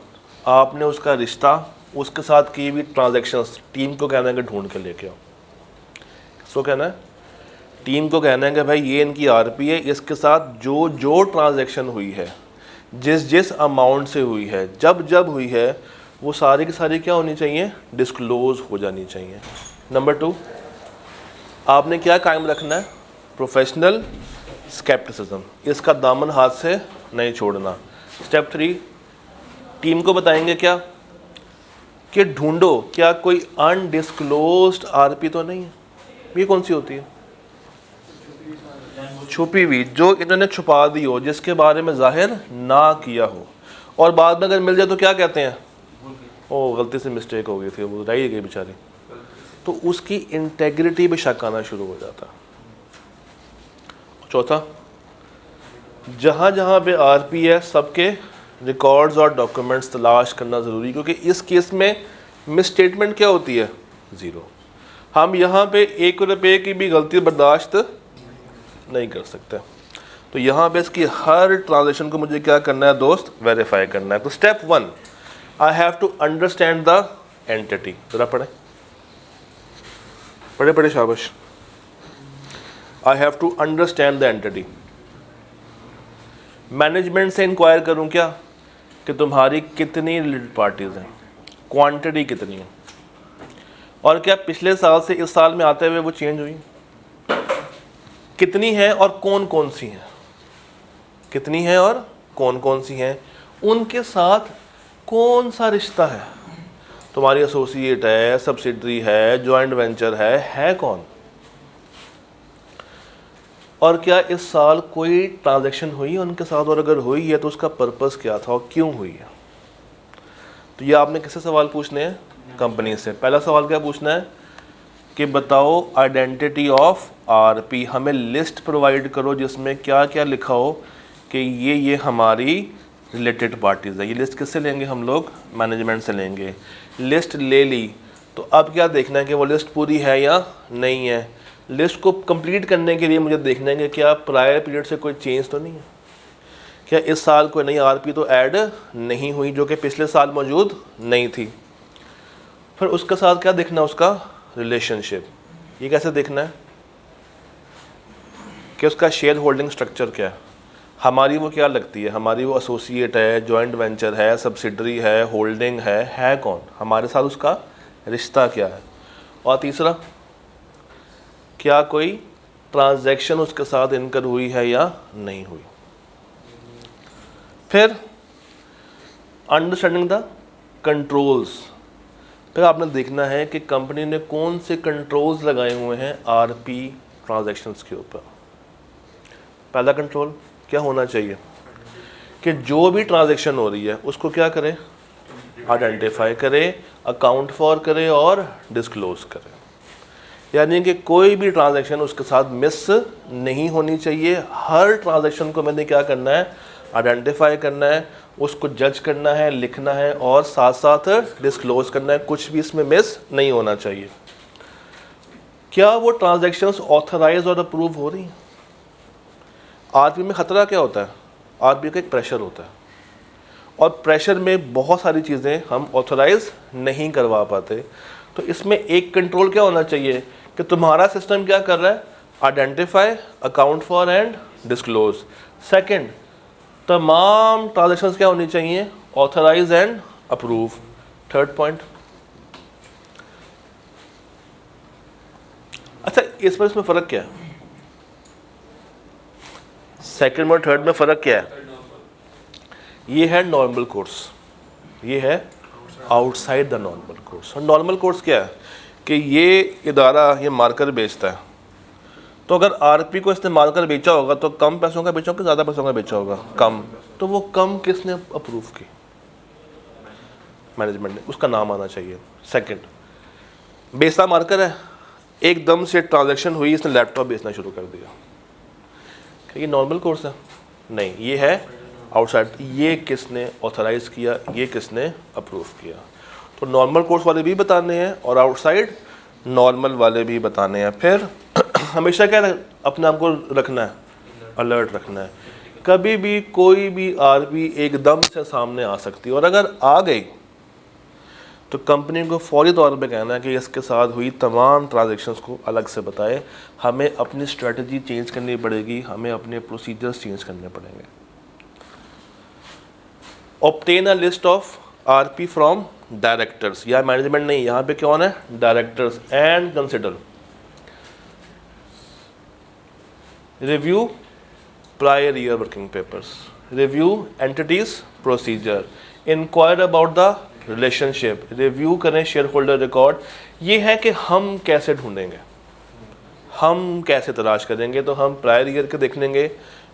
आपने उसका रिश्ता, उसके साथ की हुई ट्रांजैक्शंस टीम को कहना है कि ढूंढ के लेके आओ। इसको कहना है, टीम को कहना है कि भाई ये इनकी आरपी है, इसके साथ जो जो ट्रांजैक्शन हुई है, जिस जिस अमाउंट से हुई है, जब जब हुई है, वो सारी की सारी क्या होनी चाहिए? डिस्क्लोज हो जानी चाहिए। नंबर 2 आपने क्या कायम रखना है? प्रोफेशनल स्केप्टिसिज्म, इसका दामन हाथ से नहीं छोड़ना। स्टेप 3 टीम को बताएंगे क्या कि ढूंढो क्या कोई अनडिस्क्लोज्ड आरपी तो नहीं है। ये कौन सी होती है? छुपी हुई, जो इन्होंने छुपा दी हो, जिसके बारे में जाहिर ना किया हो, और बाद में अगर मिल जाए तो क्या कहते हैं? ओ गलती से मिस्टेक हो गई थी, वो रह गई बेचारी, तो उसकी इंटेग्रिटी पे शक आना शुरू हो जाता। चौथा, जहाँ जहाँ पे आरपी है सबके रिकॉर्ड्स और डॉक्यूमेंट्स तलाश करना ज़रूरी, क्योंकि इस केस में मिसस्टेटमेंट क्या होती है? 0। हम यहाँ पे 1 रुपये की भी गलती बर्दाश्त नहीं कर सकते। तो यहाँ पे इसकी हर ट्रांजैक्शन को मुझे क्या करना है दोस्त? वेरीफाई करना है। तो step 1 I have to understand the entity. ज़रा पढ़े पढ़े पढ़े, शाबाश। I have to understand the entity. Management से इंक्वायर करूं क्या कि तुम्हारी कितनी रिलेटेड पार्टीज हैं, क्वांटिटी कितनी है, और क्या पिछले साल से इस साल में आते हुए वो चेंज हुई, कितनी है और कौन कौन सी हैं, कितनी है और कौन कौन सी हैं, उनके साथ कौन सा रिश्ता है, तुम्हारी एसोसिएट है, सब्सिडरी है, जॉइंट वेंचर है कौन, और क्या इस साल कोई ट्रांजैक्शन हुई है उनके साथ, और अगर हुई है तो उसका पर्पस क्या था और क्यों हुई है। तो ये आपने किससे सवाल पूछने हैं? कंपनी से। पहला सवाल क्या पूछना है कि बताओ आइडेंटिटी ऑफ आरपी, हमें लिस्ट प्रोवाइड करो जिसमें क्या क्या लिखा हो कि ये हमारी रिलेटेड पार्टीज़ है। ये लिस्ट किससे लेंगे हम लोग? मैनेजमेंट से लेंगे। लिस्ट ले ली तो अब क्या देखना है कि वो लिस्ट पूरी है या नहीं है। लिस्ट को कंप्लीट करने के लिए मुझे देखना है कि क्या प्रायर पीरियड से कोई चेंज तो नहीं है, क्या इस साल कोई नई आरपी तो ऐड नहीं हुई जो कि पिछले साल मौजूद नहीं थी। फिर उसके साथ क्या देखना है? उसका रिलेशनशिप। ये कैसे देखना है कि उसका शेयर होल्डिंग स्ट्रक्चर क्या है, हमारी वो क्या लगती है, हमारी वो एसोसिएट है, जॉइंट वेंचर है, सब्सिडरी है, होल्डिंग है कौन, हमारे साथ उसका रिश्ता क्या है। और तीसरा, क्या कोई ट्रांजैक्शन उसके साथ इनकर हुई है या नहीं हुई। फिर अंडरस्टैंडिंग द कंट्रोल्स, फिर आपने देखना है कि कंपनी ने कौन से कंट्रोल्स लगाए हुए हैं आरपी ट्रांजैक्शंस के ऊपर। पहला कंट्रोल क्या होना चाहिए कि जो भी ट्रांजैक्शन हो रही है उसको क्या करे? आइडेंटिफाई करे, अकाउंट फॉर करे और डिस्क्लोज करे। यानी कि कोई भी ट्रांजैक्शन उसके साथ मिस नहीं होनी चाहिए। हर ट्रांजैक्शन को मैंने क्या करना है? आइडेंटिफाई करना है, उसको जज करना है, लिखना है और साथ साथ डिस्क्लोज करना है। कुछ भी इसमें मिस नहीं होना चाहिए। क्या वो ट्रांजैक्शंस ऑथराइज और अप्रूव हो रही हैं? आरपी में ख़तरा क्या होता है? आरपी का एक प्रेशर होता है और प्रेशर में बहुत सारी चीज़ें हम ऑथराइज नहीं करवा पाते। तो इसमें एक कंट्रोल क्या होना चाहिए कि तुम्हारा सिस्टम क्या कर रहा है? Identify, account for and disclose. Second, तमाम ट्रांजैक्शंस क्या होनी चाहिए? Authorise and approve. Third point, अच्छा इसमें फ़र्क क्या है? सेकंड और थर्ड में फ़र्क क्या है? ये है नॉर्मल कोर्स, ये है आउटसाइड द नॉर्मल कोर्स। और नॉर्मल कोर्स क्या है कि ये इदारा ये मार्कर बेचता है, तो अगर आरपी को इसने मार्कर बेचा होगा तो कम पैसों का बेचा होगा, ज़्यादा पैसों का बेचा होगा? कम। तो वो कम किसने अप्रूव की? मैनेजमेंट ने, उसका नाम आना चाहिए। सेकंड, बेचता मार्कर है, एकदम से ट्रांजैक्शन हुई, इसने लैपटॉप बेचना शुरू कर दिया, ये नॉर्मल कोर्स है? नहीं, ये है आउटसाइड। ये किसने ऑथराइज किया, ये किसने अप्रूव किया? तो नॉर्मल कोर्स वाले भी बताने हैं और आउटसाइड नॉर्मल वाले भी बताने हैं। फिर हमेशा क्या अपने आप को रखना है? अलर्ट रखना है। कभी भी कोई भी आरपी एकदम से सामने आ सकती है और अगर आ गई तो कंपनी को फौरी तौर पे कहना है कि इसके साथ हुई तमाम ट्रांजैक्शंस को अलग से बताए। हमें अपनी स्ट्रेटजी चेंज करनी पड़ेगी, हमें अपने प्रोसीजर्स चेंज करने पड़ेंगे। Obtain a list of RP from directors, या मैनेजमेंट नहीं, यहाँ पे कौन है? Directors. And consider review prior year working papers, review entities procedure, inquire about the relationship, review करें शेयर होल्डर रिकॉर्ड। ये है कि हम कैसे ढूंढेंगे, हम कैसे तलाश करेंगे। तो हम प्रायर ईयर के देख लेंगे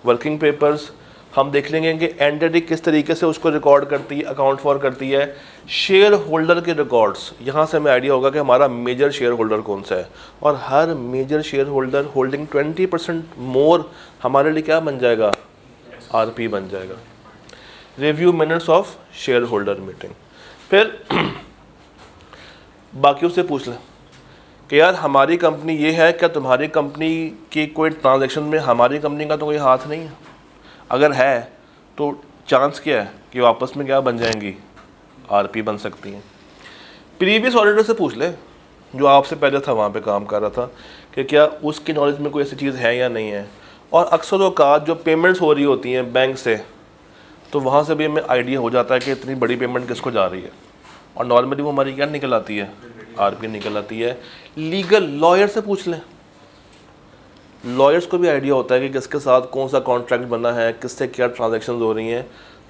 वर्किंग पेपर्स, हम देख लेंगे कि एंटिटी किस तरीके से उसको रिकॉर्ड करती है, अकाउंट फॉर करती है। शेयर होल्डर के रिकॉर्ड्स, यहाँ से हमें आइडिया होगा कि हमारा मेजर शेयर होल्डर कौन सा है और हर मेजर शेयर होल्डर होल्डिंग 20% मोर हमारे लिए क्या बन जाएगा? आरपी बन जाएगा। Review minutes of share holder meeting. फिर बाकियों से पूछ लें कि यार हमारी कंपनी ये है, क्या तुम्हारी कंपनी की कोई ट्रांजैक्शन में हमारी कंपनी का तो कोई हाथ नहीं है? अगर है तो चांस क्या है कि आपस में क्या बन जाएंगी? आरपी बन सकती हैं। प्रीवियस ऑडिटर से पूछ ले जो आपसे पहले था वहाँ पे काम कर रहा था कि क्या उसकी नॉलेज में कोई ऐसी चीज़ है या नहीं है। और अक्सर औकात जो पेमेंट्स हो रही होती हैं बैंक से, तो वहाँ से भी हमें आइडिया हो जाता है कि इतनी बड़ी पेमेंट किसको जा रही है। और नॉर्मली वो हमारी क्या निकल आती है? आरपी निकल आती है। लीगल लॉयर से पूछ लें, लॉयर्स को भी आइडिया होता है कि किसके साथ कौन सा कॉन्ट्रैक्ट बना है, किससे क्या ट्रांजैक्शंस हो रही हैं।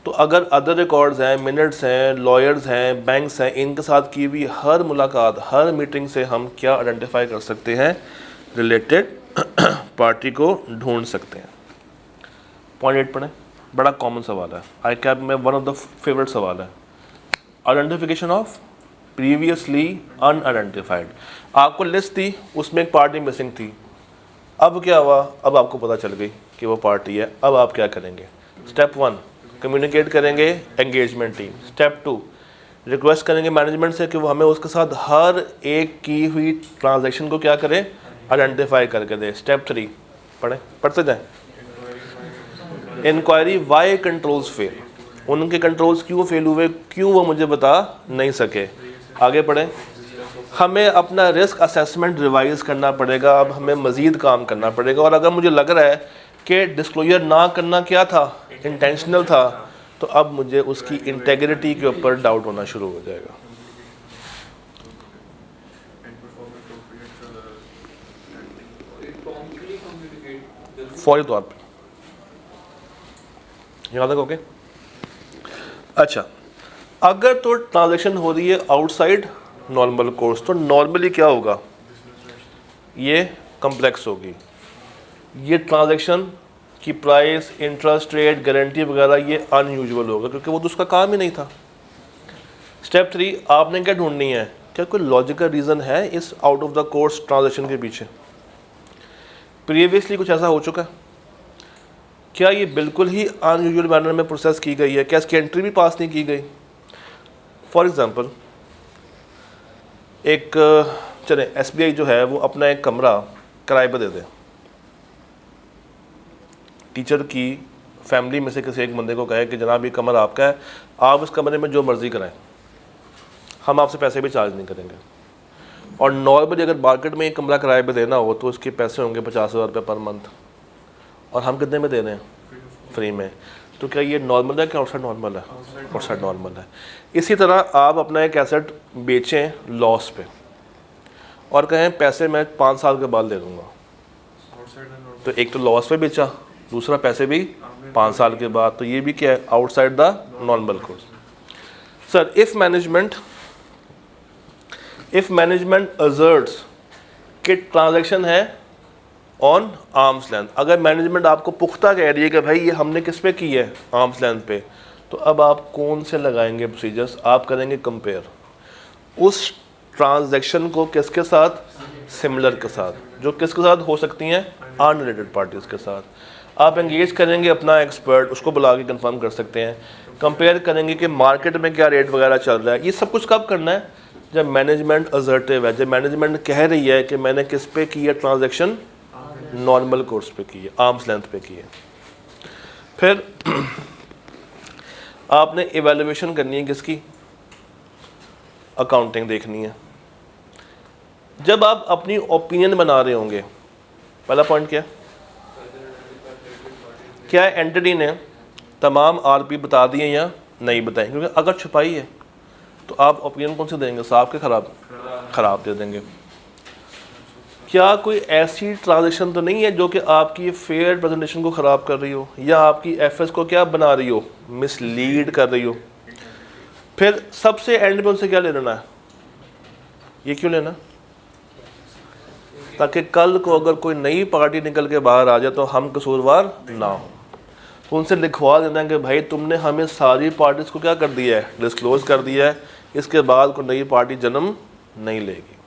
तो अगर अदर रिकॉर्ड्स हैं, मिनट्स हैं, लॉयर्स हैं, बैंक्स हैं, इनके साथ की हुई हर मुलाकात, हर मीटिंग से हम क्या आइडेंटिफाई कर सकते हैं? रिलेटेड पार्टी को ढूंढ सकते हैं। पॉइंट 8 पढ़ें, बड़ा कॉमन सवाल है, आई कैप में वन ऑफ द फेवरेट सवाल है। Identification of previously unidentified. आपको लिस्ट थी, उसमें एक पार्टी मिसिंग थी, अब क्या हुआ, अब आपको पता चल गई कि वो पार्टी है। अब आप क्या करेंगे? स्टेप 1 कम्युनिकेट करेंगे एंगेजमेंट टीम। स्टेप 2 रिक्वेस्ट करेंगे मैनेजमेंट से कि वो हमें उसके साथ हर एक की हुई ट्रांजैक्शन को क्या करें, आइडेंटिफाई करके दे। स्टेप 3 पढ़ते जाएं। इंक्वायरी वाई कंट्रोल्स फेल, उनके कंट्रोल्स क्यों फेल हुए, क्यों वो मुझे बता नहीं सके। आगे पढ़ें। हमें अपना रिस्क असेसमेंट रिवाइज करना पड़ेगा, अब हमें मज़ीद काम करना पड़ेगा। और अगर मुझे लग रहा है कि डिस्क्लोजर ना करना क्या था, इंटेंशनल था, तो अब मुझे उसकी इंटेग्रिटी के ऊपर डाउट होना शुरू हो जाएगा। फौरी तौर पर याद रखोगे। अच्छा, अगर तो ट्रांजैक्शन हो रही है आउटसाइड नॉर्मल कोर्स, तो नॉर्मली क्या होगा, ये कम्प्लेक्स होगी। ये ट्रांजैक्शन की प्राइस, इंटरेस्ट रेट, गारंटी वगैरह ये अनयूजुअल होगा, क्योंकि वो तो उसका काम ही नहीं था। स्टेप 3 आपने क्या ढूंढनी है, क्या कोई लॉजिकल रीज़न है इस out of the course transaction के पीछे। प्रीवियसली कुछ ऐसा हो चुका है, क्या ये बिल्कुल ही अनयूजुअल मैनर में प्रोसेस की गई है, क्या इसकी एंट्री भी पास नहीं की गई। फॉर एग्ज़ाम्पल एक चले SBI जो है वो अपना एक कमरा किराए पर दे दे, टीचर की फैमिली में से किसी एक बंदे को कहे कि जनाब ये कमरा आपका है, आप इस कमरे में जो मर्ज़ी कराएं, हम आपसे पैसे भी चार्ज नहीं करेंगे। और नॉर्मली अगर मार्केट में एक कमरा किराए पे देना हो तो उसके पैसे होंगे 50,000 रुपये पर मंथ, और हम कितने में दे रहे हैं, फ्री में। तो क्या ये नॉर्मल है कि आउटसाइड नॉर्मल है? आउटसाइड नॉर्मल है। इसी तरह आप अपना एक एसेट बेचें लॉस पे और कहें पैसे मैं 5 साल के बाद दे दूँगा, तो एक तो लॉस पे बेचा, दूसरा पैसे भी 5 साल के बाद, तो ये भी क्या है, outside the normal course. Sir if management assets कि ट्रांजैक्शन है ऑन आर्म्स लेंथ, अगर मैनेजमेंट आपको पुख्ता कह रही है कि भाई ये हमने किस पे की है, आर्म्स लेंथ पे, तो अब आप कौन से लगाएंगे प्रोसीजर्स, आप करेंगे कंपेयर उस ट्रांजैक्शन को किसके साथ, सिमिलर के साथ, जो किसके साथ हो सकती हैं, अनरिलेटेड पार्टीज के साथ। आप एंगेज करेंगे अपना एक्सपर्ट, उसको बुला के कंफर्म कर सकते हैं, कंपेयर करेंगे कि मार्केट में क्या रेट वगैरह चल रहा है। ये सब कुछ कब करना है, जब मैनेजमेंट असर्टिव है, जब मैनेजमेंट कह रही है कि मैंने किस पे की है ट्रांजैक्शन, नॉर्मल कोर्स पे की है, आर्म्स लेंथ पे की है। फिर आपने इवैल्यूएशन करनी है किसकी, अकाउंटिंग देखनी है। जब आप अपनी ओपिनियन बना रहे होंगे, पहला पॉइंट क्या एंटिटी ने तमाम RP बता दिए या नहीं बताए, क्योंकि अगर छुपाई है तो आप ओपिनियन कौन से देंगे, साफ के खराब दे देंगे। क्या कोई ऐसी ट्रांजैक्शन तो नहीं है जो कि आपकी फेयर प्रेजेंटेशन को ख़राब कर रही हो, या आपकी FS को क्या बना रही हो, मिसलीड कर रही हो। फिर सबसे एंड में उनसे क्या ले लेना है, ये क्यों लेना, ताकि कल को अगर कोई नई पार्टी निकल के बाहर आ जाए तो हम कसूरवार ना हो। तो उनसे लिखवा देना कि भाई तुमने हमें सारी पार्टीज को क्या कर दिया है, डिस्क्लोज कर दिया है, इसके बाद कोई नई पार्टी जन्म नहीं लेगी,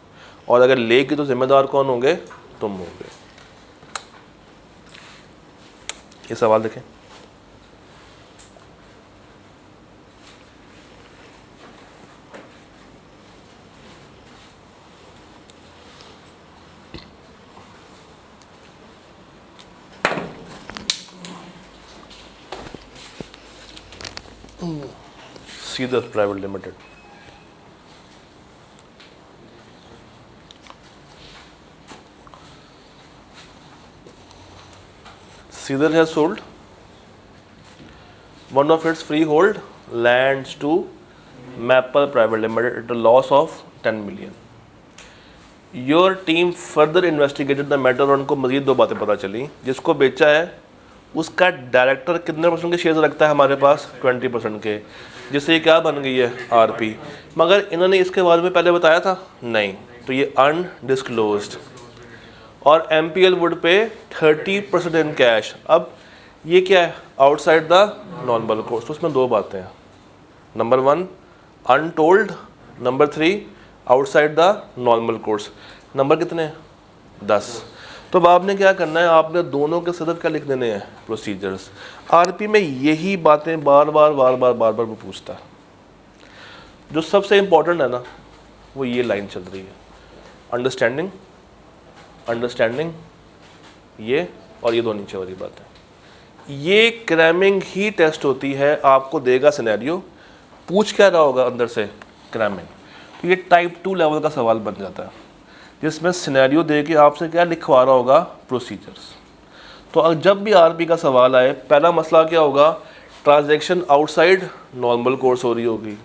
और अगर लेगी तो जिम्मेदार कौन होंगे, तुम होंगे। ये सवाल देखें। Cedar private limited, Cedar has sold one of its freehold lands to Maple Private Limited at a loss of 10 million. Your team further investigated the matter और उनको मजीद 2 बातें पता चली। जिसको बेचा है उसका डायरेक्टर कितने % के शेयर रखता है हमारे पास, 20% के, जिससे क्या बन गई है RP। मगर इन्होंने इसके बारे में पहले बताया था नहीं, तो ये अनडिस्क्लोज्ड। और MPL वुड पे 30% इन कैश। अब ये क्या है, आउटसाइड द नॉर्मल कोर्स। तो उसमें 2 बातें हैं, number 1 untold number 3 outside the normal course. Number कितने हैं? 10। तो अब आपने क्या करना है, आपने दोनों के सिर्फ क्या लिख देने हैं? प्रोसीजर्स। आरपी में यही बातें बार बार वो पूछता है। जो सबसे इम्पोर्टेंट है ना, वो ये लाइन चल रही है, अंडरस्टैंडिंग, अंडरस्टैंडिंग, ये और ये दो नीचे वाली बात है। ये क्रैमिंग ही टेस्ट होती है, आपको देगा सिनेरियो, पूछ क्या रहा होगा अंदर से? क्रैमिंग। तो ये टाइप 2 लेवल का सवाल बन जाता है, जिसमें सिनेरियो दे के आपसे क्या लिखवा रहा होगा? प्रोसीजर्स। तो जब भी आरपी का सवाल आए, पहला मसला क्या होगा? ट्रांजैक्शन आउटसाइड नॉर्मल कोर्स हो रही होगी।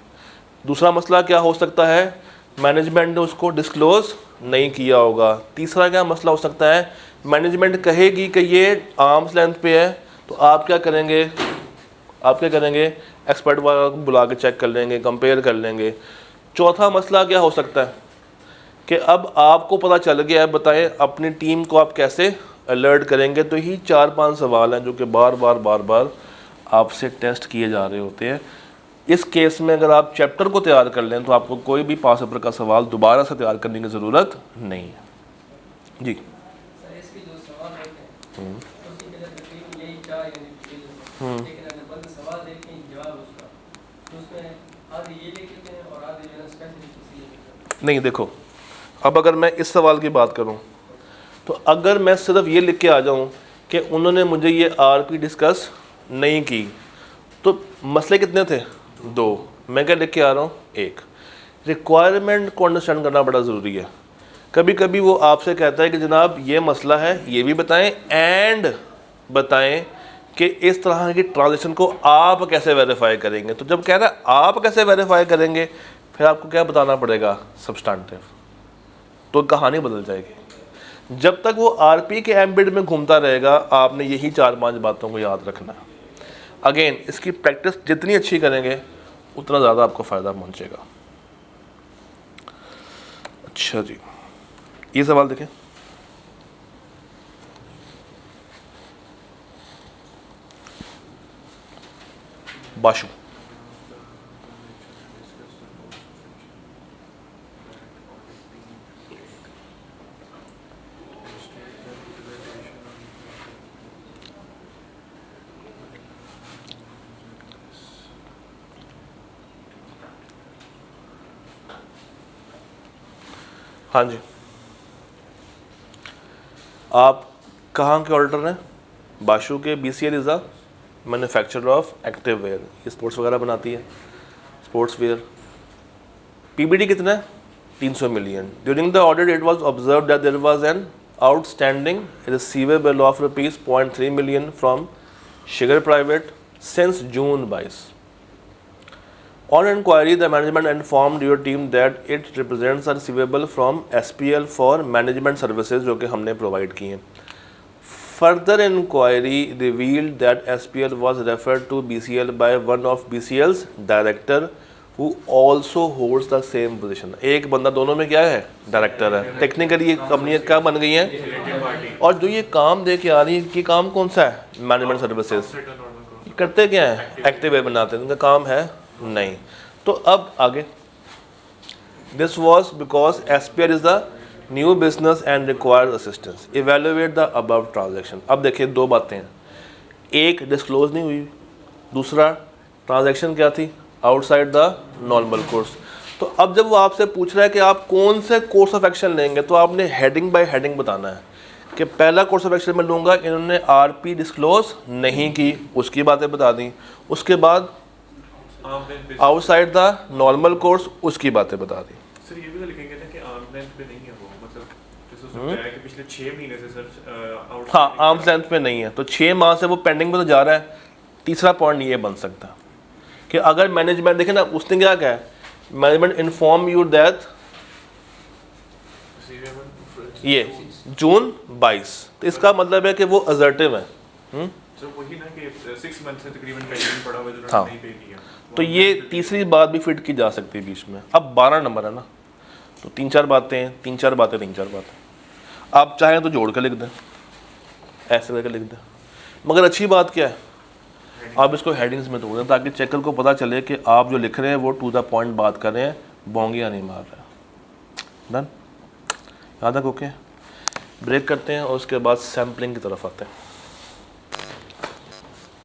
दूसरा मसला क्या हो सकता है? मैनेजमेंट ने उसको डिस्क्लोज नहीं किया होगा। तीसरा क्या मसला हो सकता है? मैनेजमेंट कहेगी कि ये आर्म्स लेंथ पे है, तो आप क्या करेंगे? एक्सपर्ट वाला को बुला के चेक कर लेंगे, कंपेयर कर लेंगे। चौथा मसला क्या हो सकता है कि अब आपको पता चल गया है, बताएं अपनी टीम को आप कैसे अलर्ट करेंगे? तो यही 4-5 सवाल हैं जो कि बार बार आपसे टेस्ट किए जा रहे होते हैं। इस केस में अगर आप चैप्टर को तैयार कर लें तो आपको कोई भी पास पेपर का सवाल दोबारा से तैयार करने की ज़रूरत नहीं है। जी सर, इसके जो सवाल होते हैं उसकी वजह तकरीबन यही 4 लेकिन अगर बंद सवाल देखें जवाब उसका, तो उसमें आधे ये लिख लेते हैं और आधे जो है स्पेसिफिक नहीं। देखो, अब अगर मैं इस सवाल की बात करूं तो अगर मैं सिर्फ ये लिख के आ जाऊं कि उन्होंने मुझे ये आरपी डिस्कस नहीं की, तो मसले कितने थे? 2। मैं क्या लिख के आ रहा हूँ? 1। रिक्वायरमेंट को अंडरस्टैंड करना बड़ा ज़रूरी है। कभी कभी वो आपसे कहता है कि जनाब ये मसला है, ये भी बताएं एंड बताएं कि इस तरह की ट्रांजेक्शन को आप कैसे वेरीफाई करेंगे। तो जब कह रहा है आप कैसे वेरीफाई करेंगे, फिर आपको क्या बताना पड़ेगा? सब्सटेंटिव। तो कहानी बदल जाएगी। जब तक वो आरपी के एम्बिट में घूमता रहेगा, आपने यही 4-5 बातों को याद रखना है। अगेन, इसकी प्रैक्टिस जितनी अच्छी करेंगे उतना ज़्यादा आपको फ़ायदा पहुंचेगा। अच्छा जी, ये सवाल देखें। बाशु, हाँ जी, आप कहाँ के ऑर्डर हैं? बाशु के। BCL is a manufacturer of active wear, ये स्पोर्ट्स वगैरह बनाती है, स्पोर्ट्स वेयर। PBD कितना है? 300 million. During the audit it was observed that there was an outstanding receivable of ₹0.3 million from शिगर private since June 22। On inquiry, the management informed your team that it represents a receivable from SPL for management services जो कि हमने provide किए हैं. Further inquiry revealed that SPL was referred to BCL by one of BCL's director who also holds the same position. एक बंदा दोनों में क्या है? डायरेक्टर है। टेक्निकली ये कंपनी क्या बन गई है? और जो ये काम दे के आ रही है, ये काम कौन सा है? Management services. करते क्या है? एक्टिव वेयर बनाते हैं, उनका काम है नहीं। तो अब आगे, this was because SPL is the new business and required assistance, evaluate the above transaction. अब देखिए दो बातें हैं, एक डिस्क्लोज नहीं हुई, दूसरा ट्रांजैक्शन क्या थी? Outside the normal course. तो अब जब वो आपसे पूछ रहा है कि आप कौन से कोर्स ऑफ एक्शन लेंगे, तो आपने हेडिंग बाय हेडिंग बताना है कि पहला कोर्स ऑफ एक्शन मैं लूँगा, इन्होंने RP डिस्क्लोज नहीं की, उसकी बातें बता दी। उसके बाद आउटसाइड द नॉर्मल कोर्स, उसकी बातें बता दी। सर ये भी तो लिखेंगे ना कि आर्म्स लेंथ पे नहीं है वो, मतलब जैसे उसमें है कि पिछले 6 महीने से सर हाँ, आर्म्स लेंथ पे नहीं है, तो 6 माह से वो पेंडिंग पे तो जा रहा है। तीसरा पॉइंट ये बन सकता है कि अगर मैनेजमेंट देखे ना, उसने क्या कहा है? मैनेजमेंट इन्फॉर्म यू दैट ये June 22, तो इसका मतलब है कि वो असर्टिव है। तो वही ना कि 6 मंथ से तकरीबन पेंडिंग पड़ा हुआ है जो हाँ। नहीं पे किया, तो ये तीसरी बात भी फिट की जा सकती है बीच में। अब 12 नंबर है ना, तो 3-4 बातें, 3-4 बातें, 3-4 बातें। आप चाहें तो जोड़ कर लिख दें, ऐसे करके लिख दें। मगर अच्छी बात क्या है, आप इसको हेडिंग्स में तोड़ दें ताकि चेकर को पता चले कि आप जो लिख रहे हैं वो टू द पॉइंट बात कर रहे हैं, बोंगिया नहीं मार रहा। डन, यहाँ तक ओके। ब्रेक करते हैं और उसके बाद सैम्पलिंग की तरफ आते हैं।